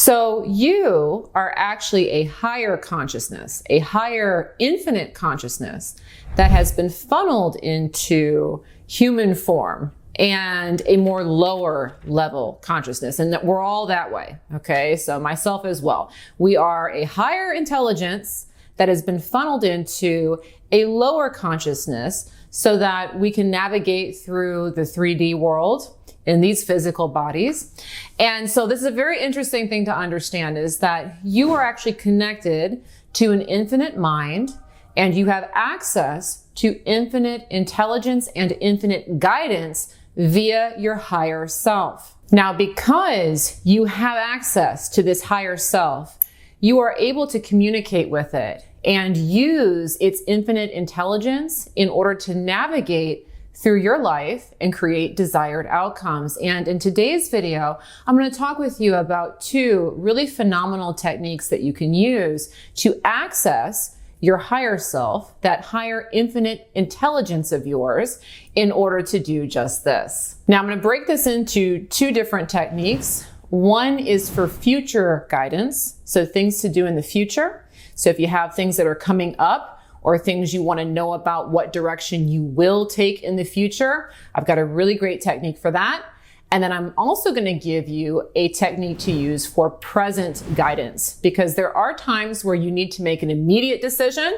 So you are actually a higher consciousness, a higher infinite consciousness that has been funneled into human form and a more lower level consciousness. And that we're all that way. Okay. So myself as well. We are a higher intelligence that has been funneled into a lower consciousness so that we can navigate through the 3D world in these physical bodies. And so this is a very interesting thing to understand, is that you are actually connected to an infinite mind, and you have access to infinite intelligence and infinite guidance via your higher self. Now, because you have access to this higher self, you are able to communicate with it and use its infinite intelligence in order to navigate through your life and create desired outcomes. And in today's video, I'm going to talk with you about two really phenomenal techniques that you can use to access your higher self, that higher infinite intelligence of yours, in order to do just this. Now, I'm going to break this into two different techniques. One is for future guidance, so things to do in the future. So if you have things that are coming up, or things you want to know about what direction you will take in the future, I've got a really great technique for that. And then I'm also going to give you a technique to use for present guidance, because there are times where you need to make an immediate decision,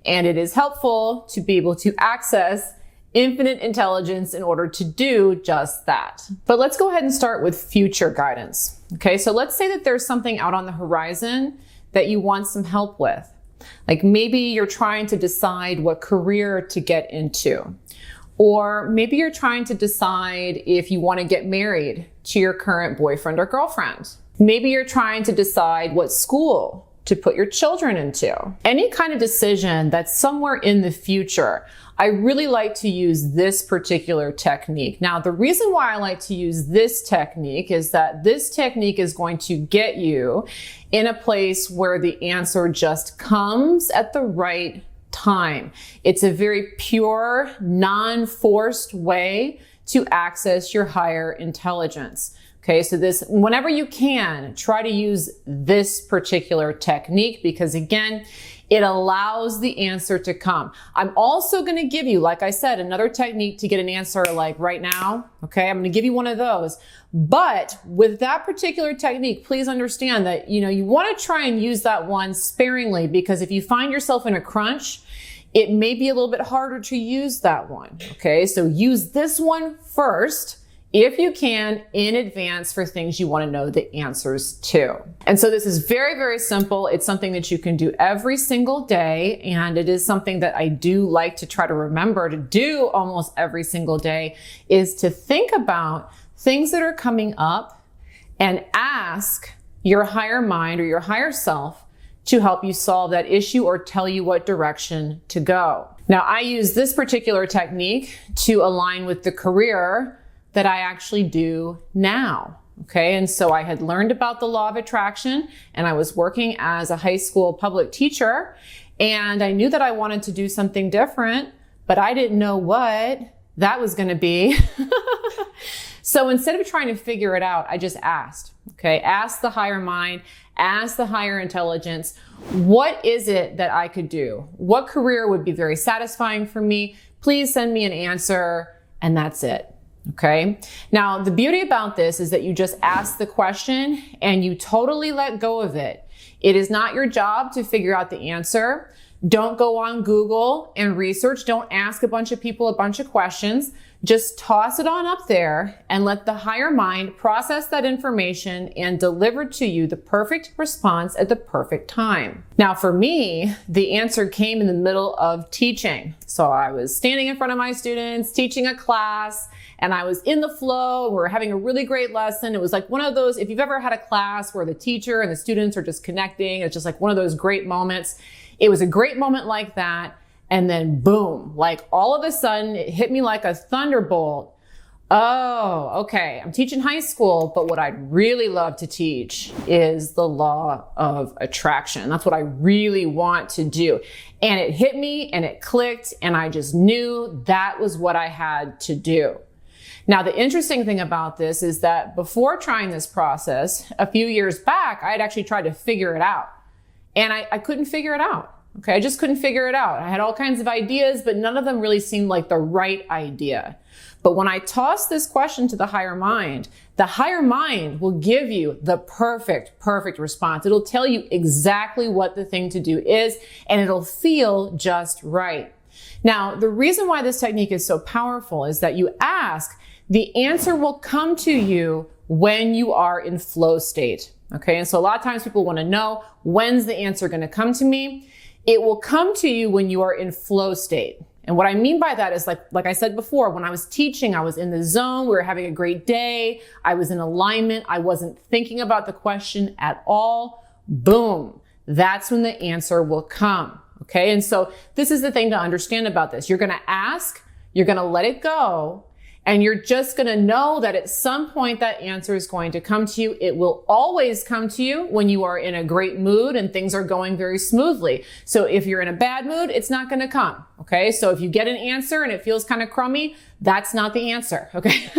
and it is helpful to be able to access infinite intelligence in order to do just that. But let's go ahead and start with future guidance. Okay, so let's say that there's something out on the horizon that you want some help with. Like maybe you're trying to decide what career to get into, or maybe you're trying to decide if you want to get married to your current boyfriend or girlfriend. Maybe you're trying to decide what school to put your children into. Any kind of decision that's somewhere in the future, I really like to use this particular technique. Now, the reason why I like to use this technique is that this technique is going to get you in a place where the answer just comes at the right time. It's a very pure, non-forced way to access your higher intelligence. Okay, so this, whenever you can, try to use this particular technique, because again, it allows the answer to come. I'm also going to give you, like I said, another technique to get an answer like right now. Okay, I'm going to give you one of those. But with that particular technique, please understand that, you want to try and use that one sparingly, because if you find yourself in a crunch, it may be a little bit harder to use that one. Okay, so use this one first, if you can, in advance for things you want to know the answers to. And so this is very, very simple. It's something that you can do every single day. And it is something that I do like to try to remember to do almost every single day, is to think about things that are coming up and ask your higher mind or your higher self to help you solve that issue or tell you what direction to go. Now, I use this particular technique to align with the career that I actually do now. Okay, and so I had learned about the law of attraction, and I was working as a high school public teacher, and I knew that I wanted to do something different, but I didn't know what that was going to be. So instead of trying to figure it out, I just asked. Okay, ask the higher mind, ask the higher intelligence, what is it that I could do? What career would be very satisfying for me? Please send me an answer, and that's it. Okay. Now, the beauty about this is that you just ask the question and you totally let go of it. It is not your job to figure out the answer. Don't go on Google and research. Don't ask a bunch of people a bunch of questions. Just toss it on up there and let the higher mind process that information and deliver to you the perfect response at the perfect time. Now, for me, the answer came in the middle of teaching. So I was standing in front of my students, teaching a class, and I was in the flow. We were having a really great lesson. It was like one of those, if you've ever had a class where the teacher and the students are just connecting, it's just like one of those great moments. It was a great moment like that. And then boom, like all of a sudden it hit me like a thunderbolt. Oh, okay. I'm teaching high school, but what I'd really love to teach is the law of attraction. That's what I really want to do. And it hit me and it clicked, and I just knew that was what I had to do. Now, the interesting thing about this is that before trying this process, a few years back, I had actually tried to figure it out. And I couldn't figure it out. Okay, I just couldn't figure it out. I had all kinds of ideas, but none of them really seemed like the right idea. But when I toss this question to the higher mind will give you the perfect response. It'll tell you exactly what the thing to do is, and it'll feel just right. Now, the reason why this technique is so powerful is that you ask, the answer will come to you when you are in flow state. Okay, and so a lot of times people want to know, when's the answer going to come to me? It will come to you when you are in flow state. And what I mean by that is like I said before, when I was teaching, I was in the zone. We were having a great day. I was in alignment. I wasn't thinking about the question at all. Boom. That's when the answer will come. Okay. And so this is the thing to understand about this. You're going to ask, you're going to let it go, and you're just going to know that at some point that answer is going to come to you. It will always come to you when you are in a great mood and things are going very smoothly. So if you're in a bad mood, it's not going to come. Okay. So if you get an answer and it feels kind of crummy, that's not the answer. Okay.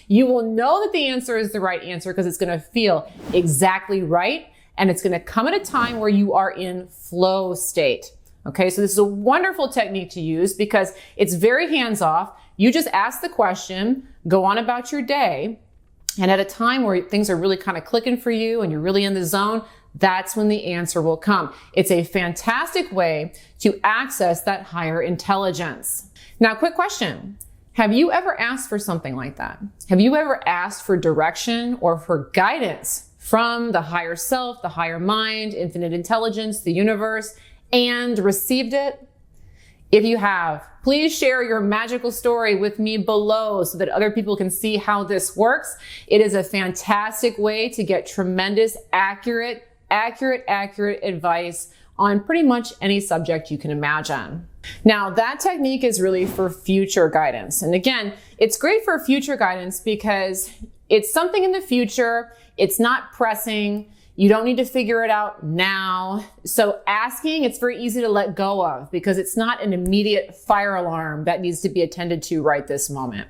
You will know that the answer is the right answer because it's going to feel exactly right. And it's going to come at a time where you are in flow state. Okay. So this is a wonderful technique to use because it's very hands off. You just ask the question, go on about your day, and at a time where things are really kind of clicking for you and you're really in the zone, that's when the answer will come. It's a fantastic way to access that higher intelligence. Now, quick question. Have you ever asked for something like that? Have you ever asked for direction or for guidance from the higher self, the higher mind, infinite intelligence, the universe, and received it? If you have, please share your magical story with me below so that other people can see how this works. It is a fantastic way to get tremendous, accurate advice on pretty much any subject you can imagine. Now, that technique is really for future guidance. And again, it's great for future guidance because it's something in the future. It's not pressing. You don't need to figure it out now. So asking, it's very easy to let go of because it's not an immediate fire alarm that needs to be attended to right this moment.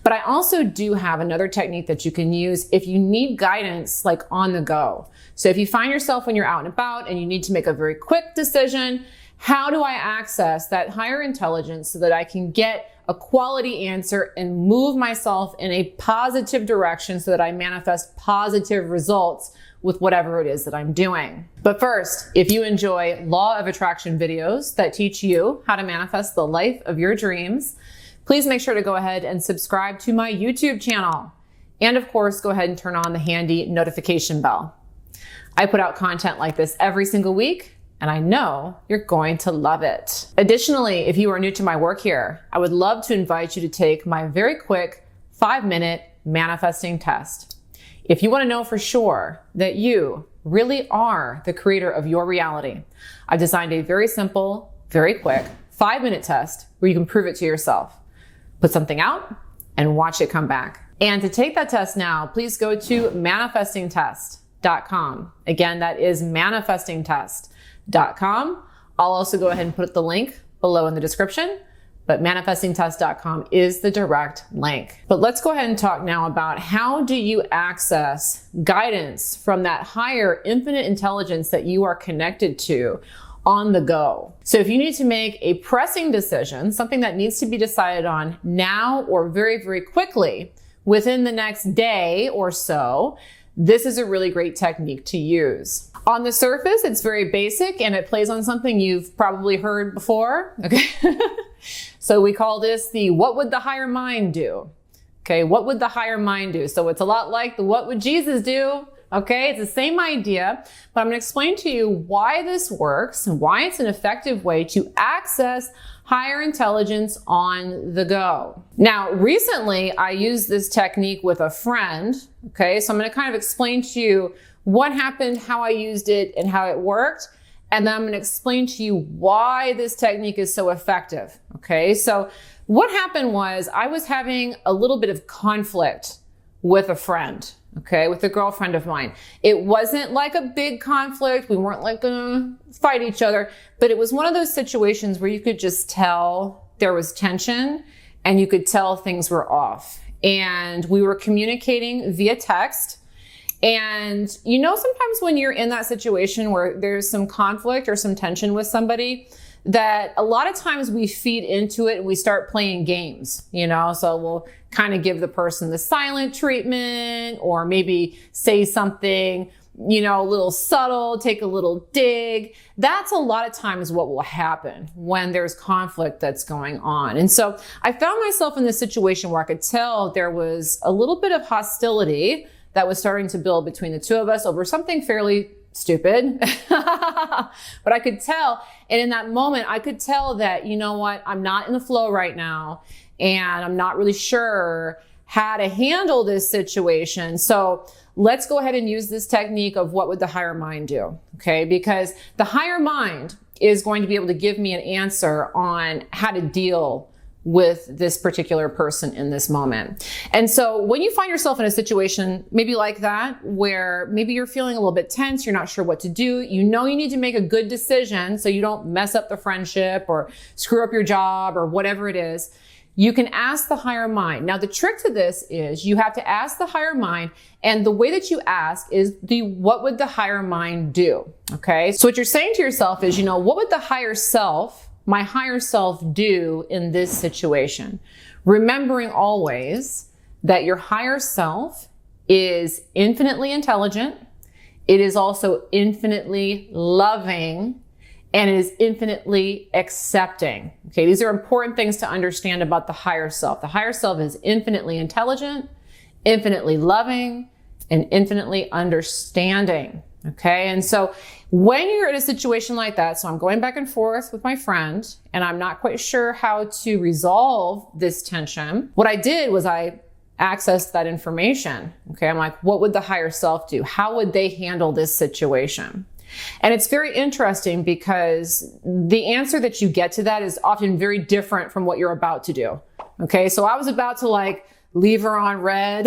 But I also do have another technique that you can use if you need guidance like on the go. So if you find yourself when you're out and about and you need to make a very quick decision, how do I access that higher intelligence so that I can get a quality answer and move myself in a positive direction so that I manifest positive results with whatever it is that I'm doing? But first, if you enjoy law of attraction videos that teach you how to manifest the life of your dreams, please make sure to go ahead and subscribe to my YouTube channel. And of course, go ahead and turn on the handy notification bell. I put out content like this every single week, and I know you're going to love it. Additionally, if you are new to my work here, I would love to invite you to take my very quick 5-minute manifesting test. If you want to know for sure that you really are the creator of your reality, I've designed a very simple, very quick 5-minute test where you can prove it to yourself. Put something out and watch it come back. And to take that test now, please go to manifestingtest.com. Again, that is manifestingtest.com. I'll also go ahead and put the link below in the description, but manifestingtest.com is the direct link. But let's go ahead and talk now about how do you access guidance from that higher infinite intelligence that you are connected to on the go. So if you need to make a pressing decision, something that needs to be decided on now or very, very quickly within the next day or so, this is a really great technique to use. On the surface, it's very basic and it plays on something you've probably heard before. Okay. So we call this the what would the higher mind do? Okay. What would the higher mind do? So it's a lot like the what would Jesus do? Okay. It's the same idea, but I'm going to explain to you why this works and why it's an effective way to access higher intelligence on the go. Now, recently I used this technique with a friend. Okay. So I'm going to kind of explain to you what happened, how I used it, and how it worked. And then I'm going to explain to you why this technique is so effective. Okay. So what happened was I was having a little bit of conflict with a friend. Okay. With a girlfriend of mine. It wasn't like a big conflict. We weren't like going to fight each other, but it was one of those situations where you could just tell there was tension and you could tell things were off. And we were communicating via text. And sometimes when you're in that situation where there's some conflict or some tension with somebody, that a lot of times we feed into it and we start playing games, so we'll kind of give the person the silent treatment, or maybe say something, a little subtle, take a little dig. That's a lot of times what will happen when there's conflict that's going on. And so I found myself in this situation where I could tell there was a little bit of hostility that was starting to build between the two of us over something fairly stupid. But I could tell, and in that moment, I could tell that, I'm not in the flow right now, and I'm not really sure how to handle this situation. So let's go ahead and use this technique of what would the higher mind do, okay? Because the higher mind is going to be able to give me an answer on how to deal with this particular person in this moment. And so when you find yourself in a situation maybe like that, where maybe you're feeling a little bit tense, you're not sure what to do, you need to make a good decision so you don't mess up the friendship or screw up your job or whatever it is, you can ask the higher mind. Now, the trick to this is you have to ask the higher mind, and the way that you ask is what would the higher mind do? Okay. So what you're saying to yourself is, what would the my higher self do in this situation? Remembering always that your higher self is infinitely intelligent. It is also infinitely loving, and it is infinitely accepting. Okay, these are important things to understand about the higher self. The higher self is infinitely intelligent, infinitely loving, and infinitely understanding. Okay, and so when you're in a situation like that, so I'm going back and forth with my friend, and I'm not quite sure how to resolve this tension, what I did was I accessed that information. Okay, I'm like, what would the higher self do? How would they handle this situation? And it's very interesting because the answer that you get to that is often very different from what you're about to do. Okay, so I was about to leave her on red.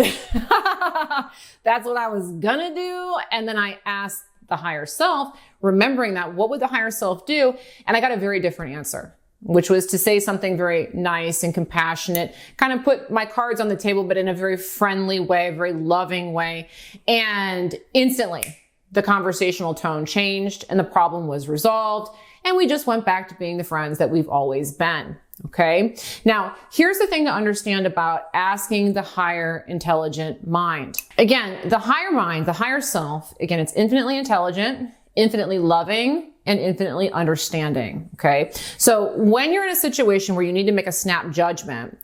That's what I was gonna do. And then I asked the higher self, remembering that, what would the higher self do? And I got a very different answer, which was to say something very nice and compassionate, kind of put my cards on the table, but in a very friendly way, a very loving way. And instantly the conversational tone changed and the problem was resolved. And we just went back to being the friends that we've always been. Okay. Now, here's the thing to understand about asking the higher intelligent mind. Again, the higher mind, the higher self, again, it's infinitely intelligent, infinitely loving, and infinitely understanding. Okay. So when you're in a situation where you need to make a snap judgment,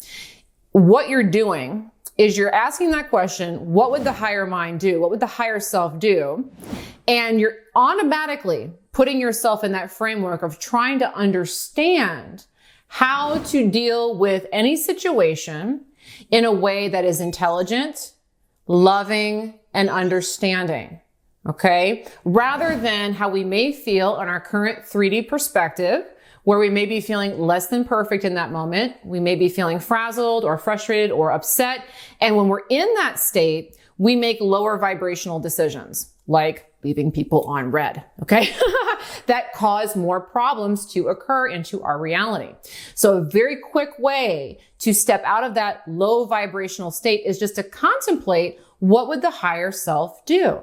what you're doing is you're asking that question, what would the higher mind do? What would the higher self do? And you're automatically putting yourself in that framework of trying to understand how to deal with any situation in a way that is intelligent, loving, and understanding. Okay? Rather than how we may feel on our current 3D perspective, where we may be feeling less than perfect in that moment. We may be feeling frazzled or frustrated or upset. And when we're in that state, we make lower vibrational decisions, like leaving people on red, okay? That cause more problems to occur into our reality. So a very quick way to step out of that low vibrational state is just to contemplate, what would the higher self do?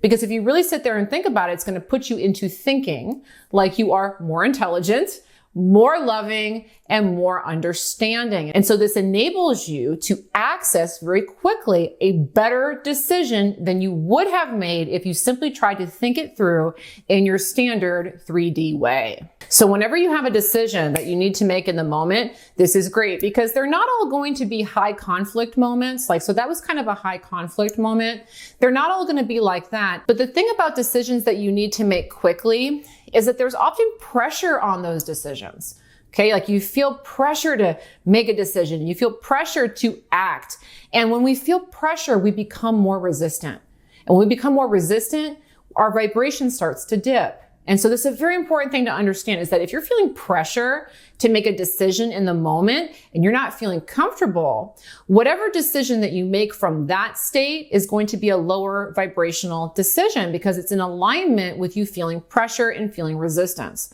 Because if you really sit there and think about it, it's going to put you into thinking like you are more intelligent, more loving, and more understanding. And so this enables you to access very quickly a better decision than you would have made if you simply tried to think it through in your standard 3D way. So whenever you have a decision that you need to make in the moment, this is great because they're not all going to be high conflict moments. So that was kind of a high conflict moment. They're not all going to be like that. But the thing about decisions that you need to make quickly is that there's often pressure on those decisions. Okay, you feel pressure to make a decision. You feel pressure to act. And when we feel pressure, we become more resistant. And when we become more resistant, our vibration starts to dip. And so this is a very important thing to understand, is that if you're feeling pressure to make a decision in the moment and you're not feeling comfortable, whatever decision that you make from that state is going to be a lower vibrational decision because it's in alignment with you feeling pressure and feeling resistance.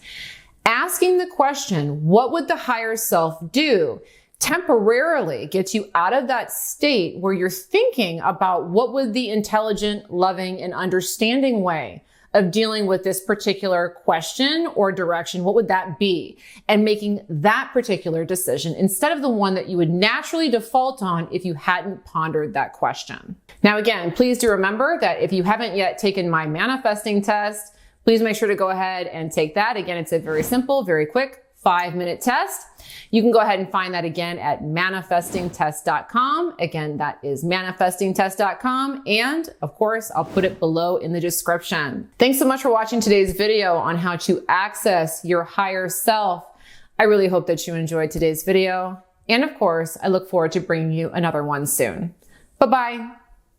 Asking the question, what would the higher self do, temporarily gets you out of that state where you're thinking about what would the intelligent, loving, and understanding way of dealing with this particular question or direction, what would that be? And making that particular decision instead of the one that you would naturally default on if you hadn't pondered that question. Now, again, please do remember that if you haven't yet taken my manifesting test, please make sure to go ahead and take that. Again, it's a very simple, very quick 5-minute test. You can go ahead and find that again at manifestingtest.com. Again, that is manifestingtest.com. And of course, I'll put it below in the description. Thanks so much for watching today's video on how to access your higher self. I really hope that you enjoyed today's video. And of course, I look forward to bringing you another one soon. Bye-bye.